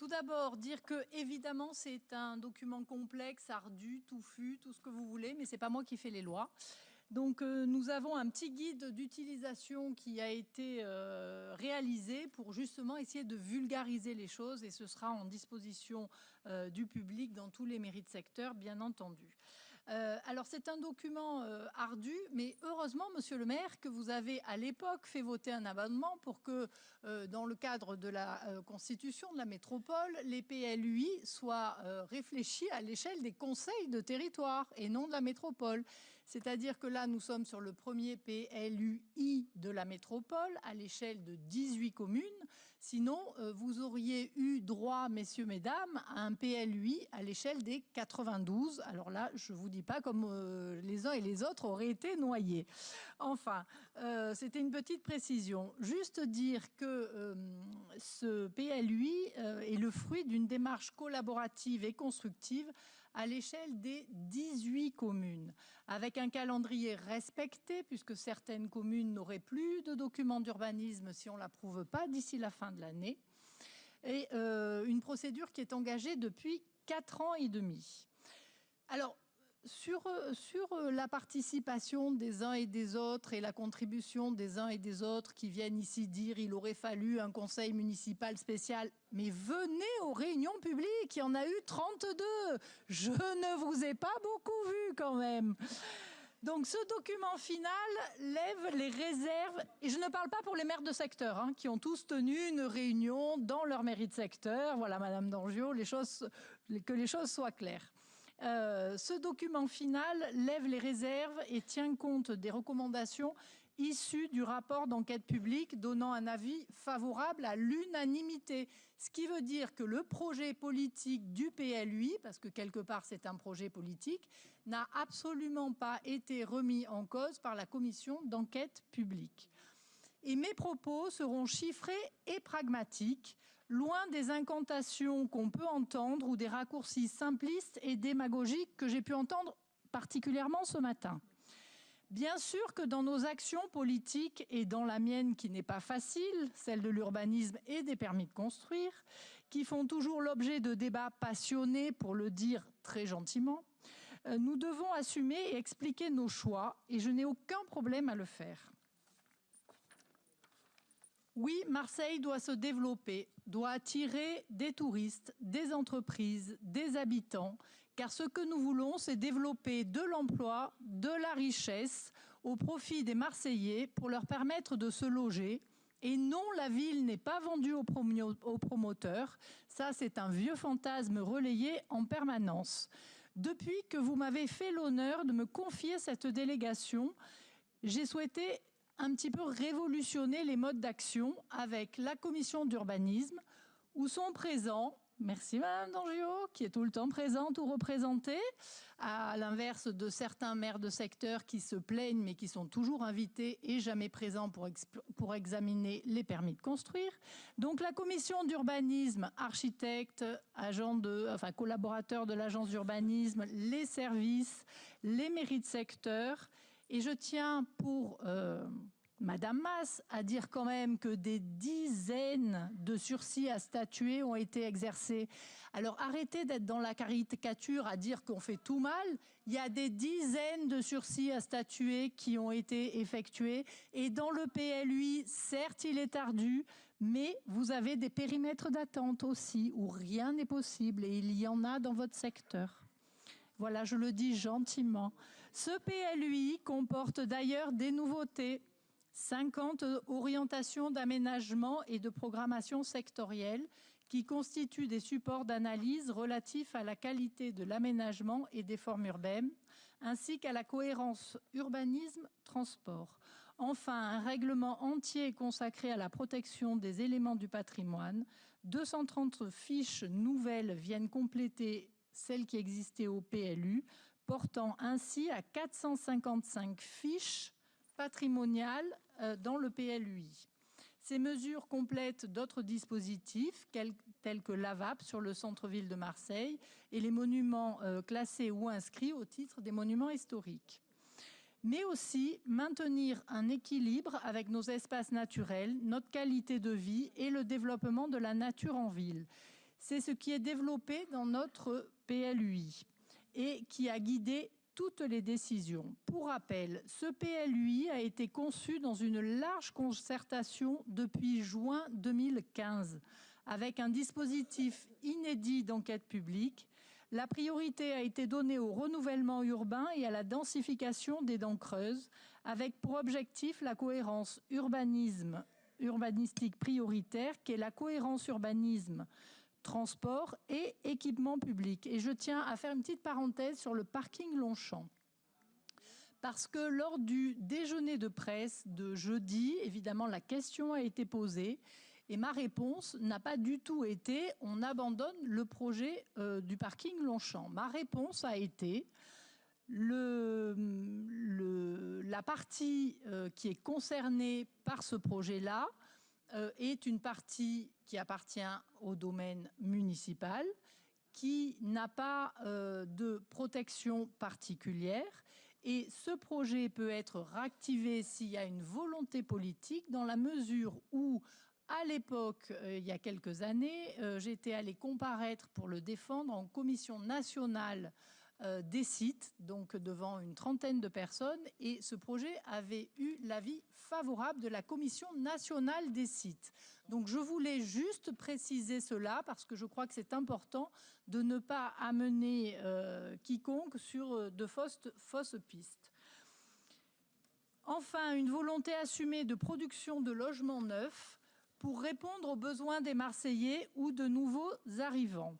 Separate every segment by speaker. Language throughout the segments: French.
Speaker 1: tout d'abord, dire que, évidemment, c'est un document complexe, ardu, touffu, tout ce que vous voulez, mais ce n'est pas moi qui fais les lois. Donc, nous avons un petit guide d'utilisation qui a été réalisé pour justement essayer de vulgariser les choses et ce sera en disposition du public dans tous les mairies de secteur, bien entendu. Alors, c'est un document ardu, mais heureusement, monsieur le maire, que vous avez à l'époque fait voter un amendement pour que, dans le cadre de la constitution de la métropole, les PLUI soient réfléchis à l'échelle des conseils de territoire et non de la métropole. C'est-à-dire que là, nous sommes sur le premier PLUI de la métropole à l'échelle de 18 communes. Sinon, vous auriez eu droit, messieurs, mesdames, à un PLUI à l'échelle des 92. Alors là, je ne vous dis pas comme les uns et les autres auraient été noyés. Enfin, c'était une petite précision. Juste dire que ce PLUI est le fruit d'une démarche collaborative et constructive à l'échelle des 18 communes, avec un calendrier respecté, puisque certaines communes n'auraient plus de documents d'urbanisme si on ne l'approuve pas d'ici la fin de l'année, et une procédure qui est engagée depuis 4 ans et demi. Alors, sur la participation des uns et des autres et la contribution des uns et des autres qui viennent ici dire il aurait fallu un conseil municipal spécial, mais venez aux réunions publiques, il y en a eu 32. Je ne vous ai pas beaucoup vu quand même. Donc ce document final lève les réserves, et je ne parle pas pour les maires de secteur, hein, qui ont tous tenu une réunion dans leur mairie de secteur. Voilà, Madame Dangiot, que les choses soient claires. Ce document final lève les réserves et tient compte des recommandations issues du rapport d'enquête publique donnant un avis favorable à l'unanimité. Ce qui veut dire que le projet politique du PLUI, parce que quelque part c'est un projet politique, n'a absolument pas été remis en cause par la commission d'enquête publique. Et mes propos seront chiffrés et pragmatiques, loin des incantations qu'on peut entendre ou des raccourcis simplistes et démagogiques que j'ai pu entendre particulièrement ce matin. Bien sûr que dans nos actions politiques, et dans la mienne qui n'est pas facile, celle de l'urbanisme et des permis de construire, qui font toujours l'objet de débats passionnés, pour le dire très gentiment, nous devons assumer et expliquer nos choix, et je n'ai aucun problème à le faire. Oui, Marseille doit se développer, doit attirer des touristes, des entreprises, des habitants, car ce que nous voulons, c'est développer de l'emploi, de la richesse au profit des Marseillais pour leur permettre de se loger. Et non, la ville n'est pas vendue aux promoteurs. Ça, c'est un vieux fantasme relayé en permanence. Depuis que vous m'avez fait l'honneur de me confier cette délégation, j'ai souhaité un petit peu révolutionner les modes d'action avec la commission d'urbanisme où sont présents, merci Madame Dangiot, qui est tout le temps présente ou représentée, à l'inverse de certains maires de secteur qui se plaignent mais qui sont toujours invités et jamais présents pour examiner les permis de construire. Donc la commission d'urbanisme, architectes, collaborateurs de l'agence d'urbanisme, les services, les mairies de secteur. Et je tiens pour Madame Masse à dire quand même que des dizaines de sursis à statuer ont été exercés. Alors arrêtez d'être dans la caricature à dire qu'on fait tout mal. Il y a des dizaines de sursis à statuer qui ont été effectués. Et dans le PLUI, certes, il est ardu, mais vous avez des périmètres d'attente aussi où rien n'est possible et il y en a dans votre secteur. Voilà, je le dis gentiment. Ce PLUI comporte d'ailleurs des nouveautés. 50 orientations d'aménagement et de programmation sectorielle qui constituent des supports d'analyse relatifs à la qualité de l'aménagement et des formes urbaines, ainsi qu'à la cohérence urbanisme-transport. Enfin, un règlement entier consacré à la protection des éléments du patrimoine. 230 fiches nouvelles viennent compléter celles qui existaient au PLU, portant ainsi à 455 fiches patrimoniales dans le PLUI. Ces mesures complètent d'autres dispositifs tels que l'AVAP sur le centre-ville de Marseille et les monuments classés ou inscrits au titre des monuments historiques. Mais aussi maintenir un équilibre avec nos espaces naturels, notre qualité de vie et le développement de la nature en ville. C'est ce qui est développé dans notre PLUI et qui a guidé toutes les décisions. Pour rappel, ce PLUI a été conçu dans une large concertation depuis juin 2015, avec un dispositif inédit d'enquête publique. La priorité a été donnée au renouvellement urbain et à la densification des dents creuses, avec pour objectif la cohérence urbanistique prioritaire, qui est la cohérence urbanisme transport et équipement public. Et je tiens à faire une petite parenthèse sur le parking Longchamp. Parce que lors du déjeuner de presse de jeudi, évidemment, la question a été posée et ma réponse n'a pas du tout été « on abandonne le projet du parking Longchamp ». Ma réponse a été la partie qui est concernée par ce projet-là est une partie qui appartient au domaine municipal, qui n'a pas de protection particulière. Et ce projet peut être réactivé s'il y a une volonté politique, dans la mesure où, à l'époque, il y a quelques années, j'étais allée comparaître pour le défendre en commission nationale des sites, donc devant une trentaine de personnes, et ce projet avait eu l'avis favorable de la Commission nationale des sites. Donc je voulais juste préciser cela parce que je crois que c'est important de ne pas amener quiconque sur de fausses pistes. Enfin, une volonté assumée de production de logements neufs pour répondre aux besoins des Marseillais ou de nouveaux arrivants.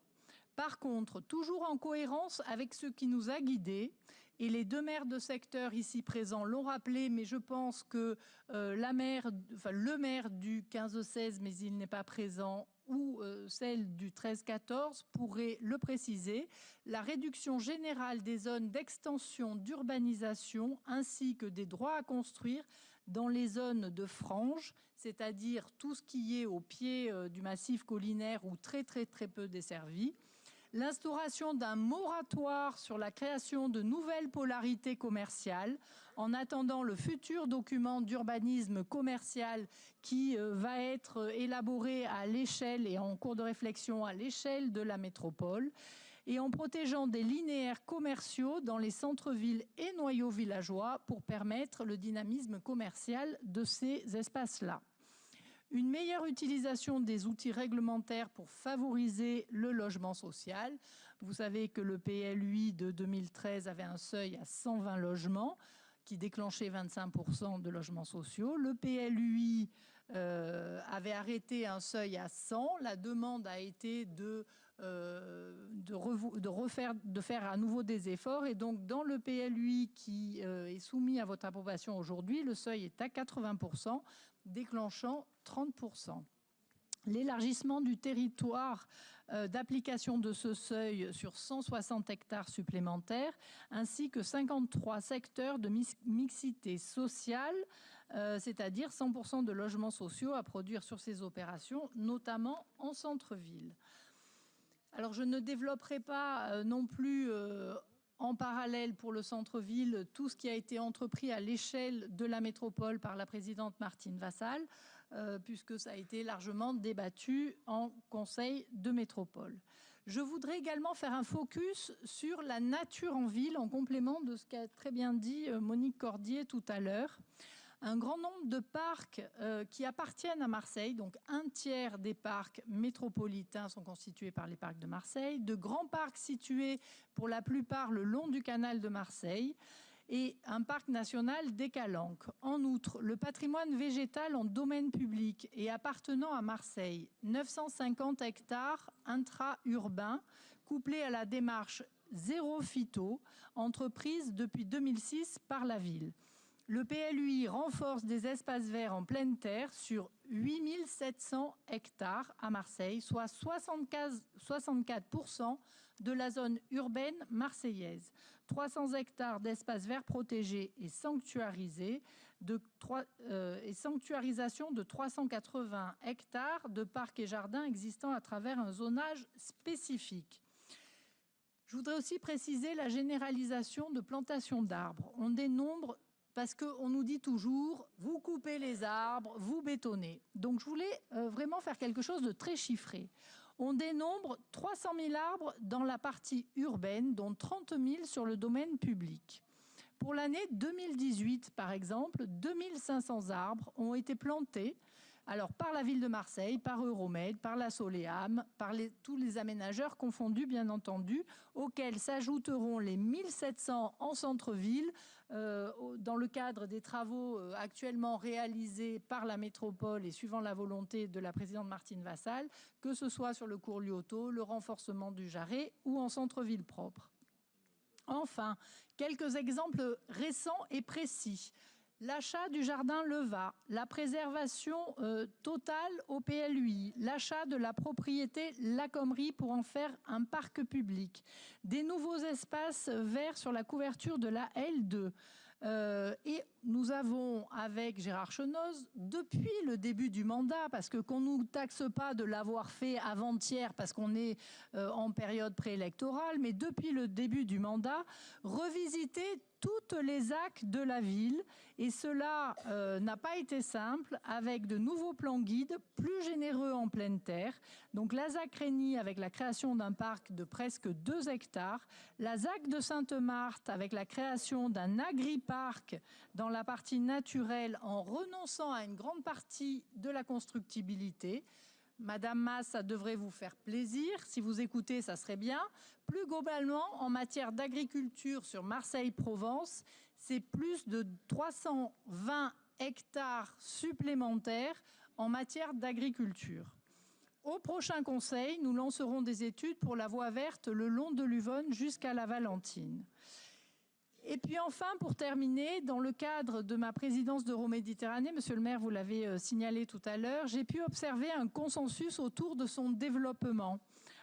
Speaker 1: Par contre, toujours en cohérence avec ce qui nous a guidés, et les deux maires de secteur ici présents l'ont rappelé, mais je pense que le maire du 15-16, mais il n'est pas présent, ou celle du 13-14 pourrait le préciser, la réduction générale des zones d'extension d'urbanisation ainsi que des droits à construire dans les zones de frange, c'est-à-dire tout ce qui est au pied du massif collinaire ou très peu desservi. L'instauration d'un moratoire sur la création de nouvelles polarités commerciales en attendant le futur document d'urbanisme commercial qui va être élaboré à l'échelle et en cours de réflexion à l'échelle de la métropole, et en protégeant des linéaires commerciaux dans les centres-villes et noyaux villageois pour permettre le dynamisme commercial de ces espaces-là. Une meilleure utilisation des outils réglementaires pour favoriser le logement social. Vous savez que le PLUI de 2013 avait un seuil à 120 logements qui déclenchait 25% de logements sociaux. Le PLUI avait arrêté un seuil à 100. La demande a été de faire à nouveau des efforts. Et donc, dans le PLUI qui est soumis à votre approbation aujourd'hui, le seuil est à 80%, déclenchant 30%. L'élargissement du territoire d'application de ce seuil sur 160 hectares supplémentaires, ainsi que 53 secteurs de mixité sociale, c'est-à-dire 100% de logements sociaux à produire sur ces opérations, notamment en centre-ville. Alors, je ne développerai pas non plus en parallèle pour le centre-ville tout ce qui a été entrepris à l'échelle de la métropole par la présidente Martine Vassal, puisque ça a été largement débattu en conseil de métropole. Je voudrais également faire un focus sur la nature en ville, en complément de ce qu'a très bien dit Monique Cordier tout à l'heure. Un grand nombre de parcs qui appartiennent à Marseille, donc un tiers des parcs métropolitains sont constitués par les parcs de Marseille, de grands parcs situés pour la plupart le long du canal de Marseille, et un parc national des Calanques. En outre, le patrimoine végétal en domaine public et appartenant à Marseille, 950 hectares intra-urbains, couplés à la démarche Zéro Phyto, entreprise depuis 2006 par la ville. Le PLUI renforce des espaces verts en pleine terre sur 8 700 hectares à Marseille, soit 64% de la zone urbaine marseillaise. 300 hectares d'espaces verts protégés et sanctuarisés, sanctuarisation de 380 hectares de parcs et jardins existants à travers un zonage spécifique. Je voudrais aussi préciser la généralisation de plantations d'arbres. On dénombre, parce qu'on nous dit toujours, vous coupez les arbres, vous bétonnez. Donc je voulais vraiment faire quelque chose de très chiffré. On dénombre 300 000 arbres dans la partie urbaine, dont 30 000 sur le domaine public. Pour l'année 2018, par exemple, 2500 arbres ont été plantés par la ville de Marseille, par Euromed, par la Soleam, par tous les aménageurs confondus, bien entendu, auxquels s'ajouteront les 1700 en centre-ville, dans le cadre des travaux actuellement réalisés par la métropole et suivant la volonté de la présidente Martine Vassal, que ce soit sur le cours Liotto, le renforcement du Jarret ou en centre-ville propre. Enfin, quelques exemples récents et précis. L'achat du jardin Leva, la préservation totale au PLUI, l'achat de la propriété La Commerie pour en faire un parc public, des nouveaux espaces verts sur la couverture de la L2. Et nous avons, avec Gérard Chenoz, depuis le début du mandat, parce qu'on ne nous taxe pas de l'avoir fait avant-hier parce qu'on est en période préélectorale, mais depuis le début du mandat, revisité toutes les ZAC de la ville. Et cela n'a pas été simple, avec de nouveaux plans guides plus généreux en pleine terre. Donc la ZAC Régny avec la création d'un parc de presque 2 hectares, la ZAC de Sainte-Marthe avec la création d'un agri-parc dans la partie naturelle en renonçant à une grande partie de la constructibilité. Madame Mas, ça devrait vous faire plaisir. Si vous écoutez, ça serait bien. Plus globalement, en matière d'agriculture sur Marseille-Provence, c'est plus de 320 hectares supplémentaires en matière d'agriculture. Au prochain conseil, nous lancerons des études pour la voie verte le long de l'Uvonne jusqu'à la Valentine. Et puis enfin, pour terminer, dans le cadre de ma présidence d'Euroméditerranée, monsieur le maire, vous l'avez signalé tout à l'heure, j'ai pu observer un consensus autour de son développement,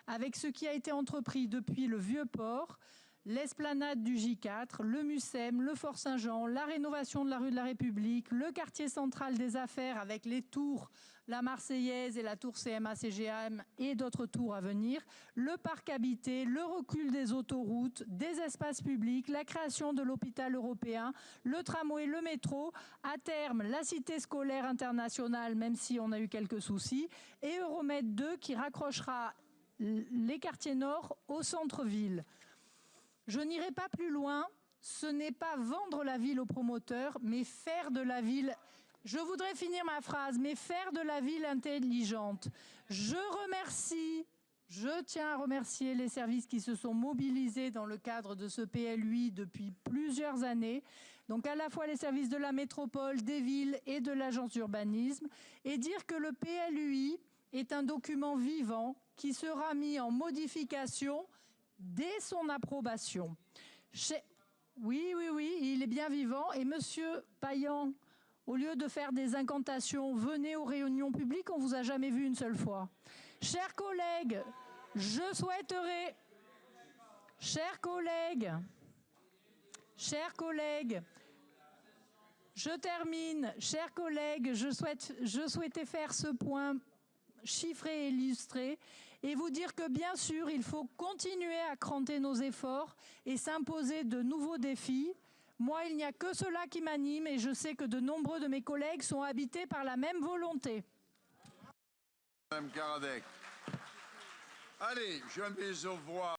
Speaker 1: avec ce qui a été entrepris depuis le Vieux-Port, l'esplanade du J4, le Mucem, le Fort Saint-Jean, la rénovation de la rue de la République, le quartier central des affaires avec les tours, la Marseillaise et la tour CMA-CGM et d'autres tours à venir, le parc habité, le recul des autoroutes, des espaces publics, la création de l'hôpital européen, le tramway, le métro, à terme la cité scolaire internationale, même si on a eu quelques soucis, et Euromed 2 qui raccrochera les quartiers nord au centre-ville. Je n'irai pas plus loin, ce n'est pas vendre la ville aux promoteurs, mais faire de la ville... Je voudrais finir ma phrase, mais faire de la ville intelligente. Je tiens à remercier les services qui se sont mobilisés dans le cadre de ce PLUI depuis plusieurs années. Donc à la fois les services de la métropole, des villes et de l'agence d'urbanisme. Et dire que le PLUI est un document vivant qui sera mis en modification dès son approbation. Oui, il est bien vivant. Et monsieur Payan, au lieu de faire des incantations, venez aux réunions publiques, on ne vous a jamais vu une seule fois. Chers collègues, je souhaiterais... Chers collègues, je termine. Chers collègues, je souhaitais faire ce point chiffré et illustré et vous dire que bien sûr, il faut continuer à cranter nos efforts et s'imposer de nouveaux défis. Moi, il n'y a que cela qui m'anime et je sais que de nombreux de mes collègues sont habités par la même volonté.
Speaker 2: Madame Caradec. Allez, je mets aux voix.